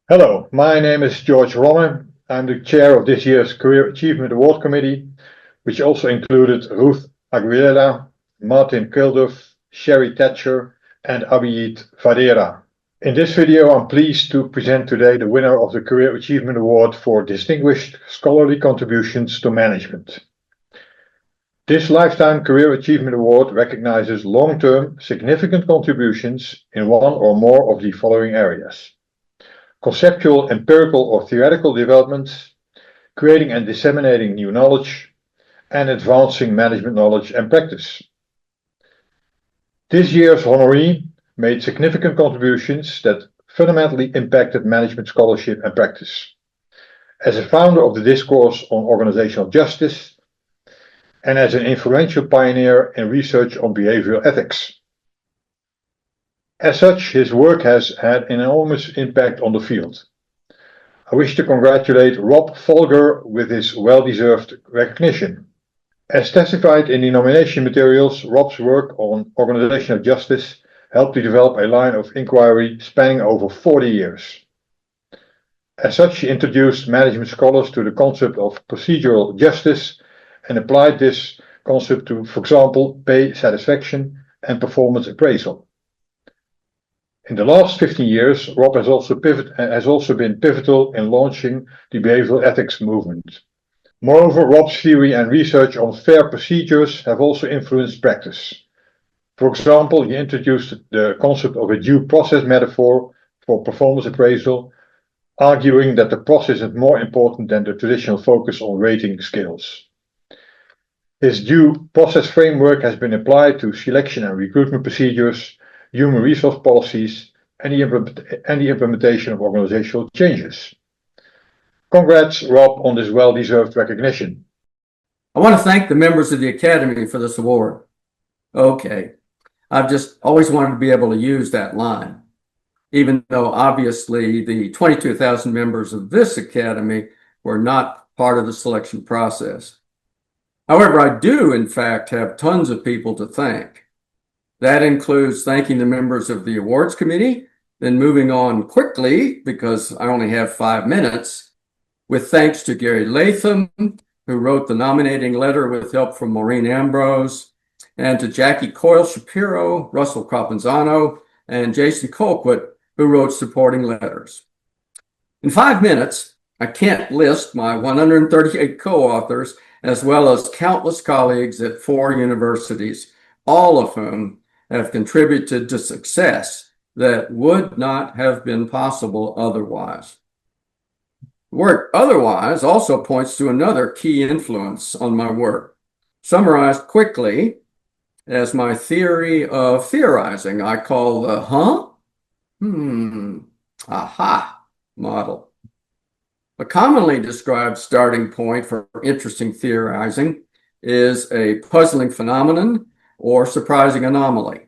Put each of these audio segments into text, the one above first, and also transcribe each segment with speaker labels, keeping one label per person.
Speaker 1: Hello, my name is George Romme. I'm the chair of this year's Career Achievement Award Committee, which also included Ruth Aguilera, Martin Kilduff, Sherry Thatcher, and Abhijit Vadera. In this video, I'm pleased to present today the winner of the Career Achievement Award for Distinguished Scholarly Contributions to Management. This Lifetime Career Achievement Award recognizes long-term significant contributions in one or more of the following areas: conceptual, empirical, or theoretical developments, creating and disseminating new knowledge, and advancing management knowledge and practice. This year's honoree made significant contributions that fundamentally impacted management scholarship and practice. As a founder of the discourse on organizational justice, and as an influential pioneer in research on behavioral ethics. As such, his work has had an enormous impact on the field. I wish to congratulate Rob Folger with his well-deserved recognition. As testified in the nomination materials, Rob's work on organizational justice helped to develop a line of inquiry spanning over 40 years. As such, he introduced management scholars to the concept of procedural justice and applied this concept to, for example, pay satisfaction and performance appraisal. In the last 15 years, Rob has also been pivotal in launching the behavioral ethics movement. Moreover, Rob's theory and research on fair procedures have also influenced practice. For example, he introduced the concept of a due process metaphor for performance appraisal, arguing that the process is more important than the traditional focus on rating scales. His due process framework has been applied to selection and recruitment procedures, human resource policies, and the implementation of organizational changes. Congrats, Rob, on this well-deserved recognition.
Speaker 2: I want to thank the members of the Academy for this award. Okay, I've just always wanted to be able to use that line, even though obviously the 22,000 members of this Academy were not part of the selection process. However, I do, in fact, have tons of people to thank. That includes thanking the members of the awards committee, then moving on quickly, because I only have 5 minutes, with thanks to Gary Latham, who wrote the nominating letter with help from Maureen Ambrose, and to Jackie Coyle Shapiro, Russell Crapanzano, and Jason Colquitt, who wrote supporting letters. In 5 minutes, I can't list my 138 co-authors, as well as countless colleagues at 4 universities, all of whom have contributed to success that would not have been possible otherwise. The word otherwise also points to another key influence on my work, summarized quickly as my theory of theorizing. I call the aha model. A commonly described starting point for interesting theorizing is a puzzling phenomenon or surprising anomaly.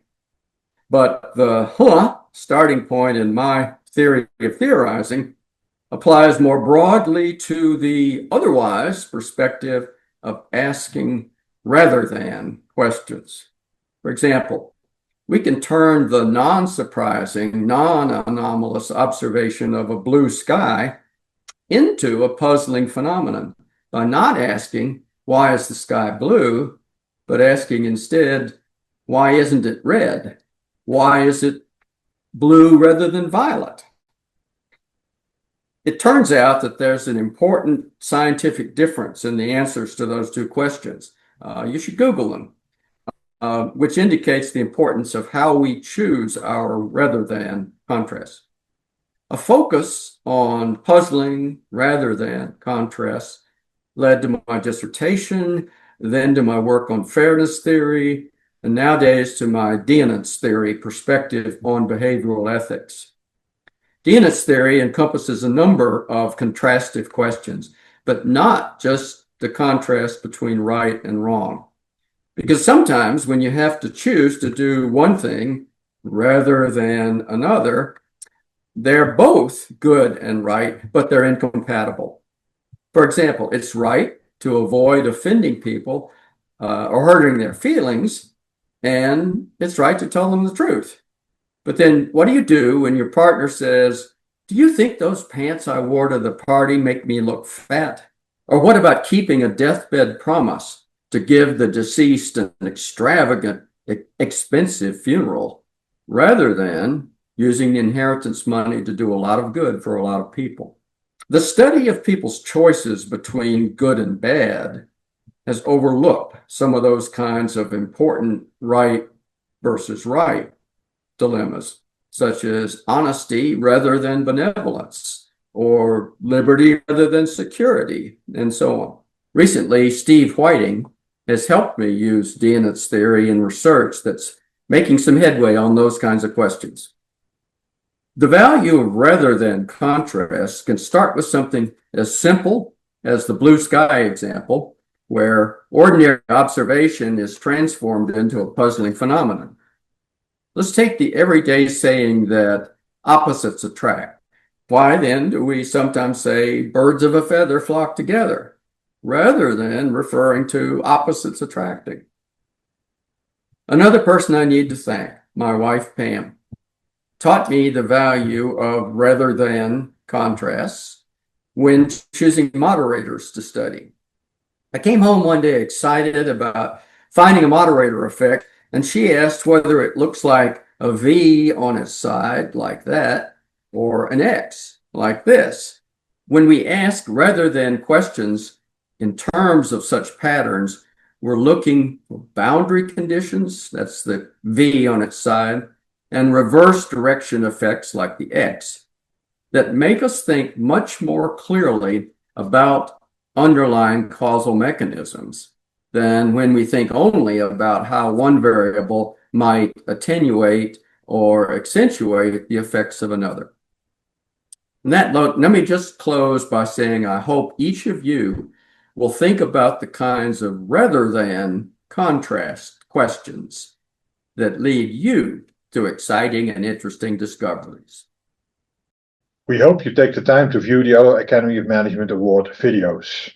Speaker 2: But the starting point in my theory of theorizing applies more broadly to the otherwise perspective of asking rather than questions. For example, we can turn the non-surprising, non-anomalous observation of a blue sky into a puzzling phenomenon by not asking, why is the sky blue, but asking instead, why isn't it red? Why is it blue rather than violet? It turns out that there's an important scientific difference in the answers to those 2 questions. You should Google them, which indicates the importance of how we choose our rather than contrasts. A focus on puzzling rather than contrasts led to my dissertation, then to my work on fairness theory, and nowadays to my deonance theory perspective on behavioral ethics. Deonance theory encompasses a number of contrastive questions, but not just the contrast between right and wrong. Because sometimes when you have to choose to do one thing rather than another, they're both good and right, but they're incompatible. For example, it's right to avoid offending people or hurting their feelings, and it's right to tell them the truth. But then what do you do when your partner says, Do you think those pants I wore to the party make me look fat? Or what about keeping a deathbed promise to give the deceased an extravagant, expensive funeral rather than using the inheritance money to do a lot of good for a lot of people? The study of people's choices between good and bad has overlooked some of those kinds of important right versus right dilemmas, such as honesty rather than benevolence, or liberty rather than security, and so on. Recently, Steve Whiting has helped me use Dienet's theory in research that's making some headway on those kinds of questions. The value of rather than contrast can start with something as simple as the blue sky example, where ordinary observation is transformed into a puzzling phenomenon. Let's take the everyday saying that opposites attract. Why then do we sometimes say birds of a feather flock together, rather than referring to opposites attracting? Another person I need to thank, my wife Pam, taught me the value of rather than contrasts when choosing moderators to study. I came home one day excited about finding a moderator effect, and she asked whether it looks like a V on its side like that or an X like this. When we ask rather than questions in terms of such patterns, we're looking for boundary conditions, that's the V on its side, and reverse direction effects like the X that make us think much more clearly about underlying causal mechanisms than when we think only about how one variable might attenuate or accentuate the effects of another. And that note, let me just close by saying I hope each of you will think about the kinds of rather than contrast questions that lead you to exciting and interesting discoveries.
Speaker 1: We hope you take the time to view the other Academy of Management Award videos.